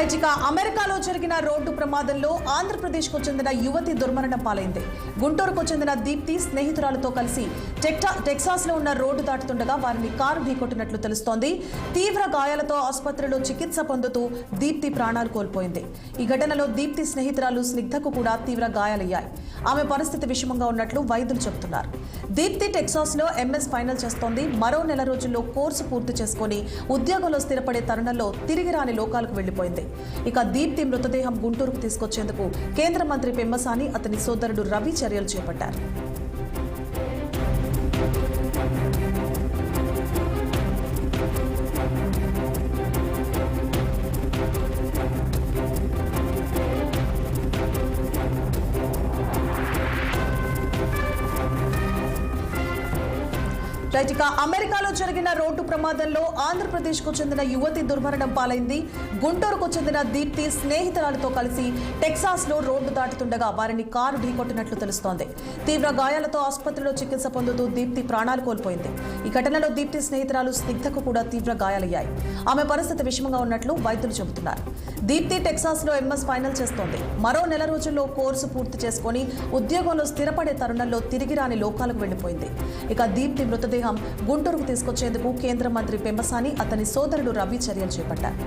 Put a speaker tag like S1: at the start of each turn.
S1: Right, ఇక అమెరికాలో జరిగిన రోడ్డు ప్రమాదంలో ఆంధ్రప్రదేశ్కు చెందిన యువతి దుర్మరణం పాలైంది. గుంటూరుకు చెందిన దీప్తి స్నేహితురాలతో కలిసి టెక్సాస్లో ఉన్న రోడ్డు దాటుతుండగా వారిని కారు ఢీకొట్టినట్లు తెలుస్తోంది. తీవ్ర గాయాలతో ఆసుపత్రిలో చికిత్స పొందుతూ దీప్తి ప్రాణాలు కోల్పోయింది. ఈ ఘటనలో దీప్తి స్నేహితురాలు స్నిగ్ధకు కూడా తీవ్ర గాయాలయ్యాయి. ఆమె పరిస్థితి విషమంగా ఉన్నట్లు వైద్యులు చెబుతున్నారు. దీప్తి టెక్సాస్లో ఎంఎస్ ఫైనల్ చేస్తోంది. మరో నెల రోజుల్లో కోర్సు పూర్తి చేసుకుని ఉద్యోగంలో స్థిరపడే తరుణంలో తిరిగి రాని లోకాలకు వెళ్లిపోయింది. ఇక దీప్తి మృతదేహం గుంటూరుకు తీసుకొచ్చేందుకు కేంద్ర మంత్రి పెమ్మసాని అతని సోదరుడు రవి చర్యలు చేపట్టారు. ఇక అమెరికాలో జరిగిన రోడ్డు ప్రమాదంలో ఆంధ్రప్రదేశ్కు చెందిన యువతి దుర్మరణం పాలైంది. గుంటూరుకు చెందిన దీప్తి స్నేహితురాలతో కలిసి టెక్సాస్లో రోడ్డు దాటుతుండగా వారిని కారు ఢీకొట్టినట్లు తెలుస్తోంది. తీవ్ర గాయాలతో ఆసుపత్రిలో చికిత్స పొందుతూ దీప్తి ప్రాణాలు కోల్పోయింది. ఈ ఘటనలో దీప్తి స్నేహితురాలు స్నిగ్ధకు కూడా తీవ్ర గాయాలయ్యాయి. ఆమె పరిస్థితి విషమంగా ఉన్నట్లు వైద్యులు చెబుతున్నారు. దీప్తి టెక్సాస్లో ఎంఎస్ ఫైనల్ చేస్తోంది. మరో నెల రోజుల్లో కోర్సు పూర్తి చేసుకుని ఉద్యోగంలో స్థిరపడే తరుణంలో తిరిగి రాని లోకాలకు వెళ్లిపోయింది. ఇక దీప్తి మృతదేహం గుంటూరుకు తీసుకొచ్చేందుకు కేంద్ర మంత్రి పెమ్మసాని అతని సోదరుడు రవి చర్యలు చేపట్టారు.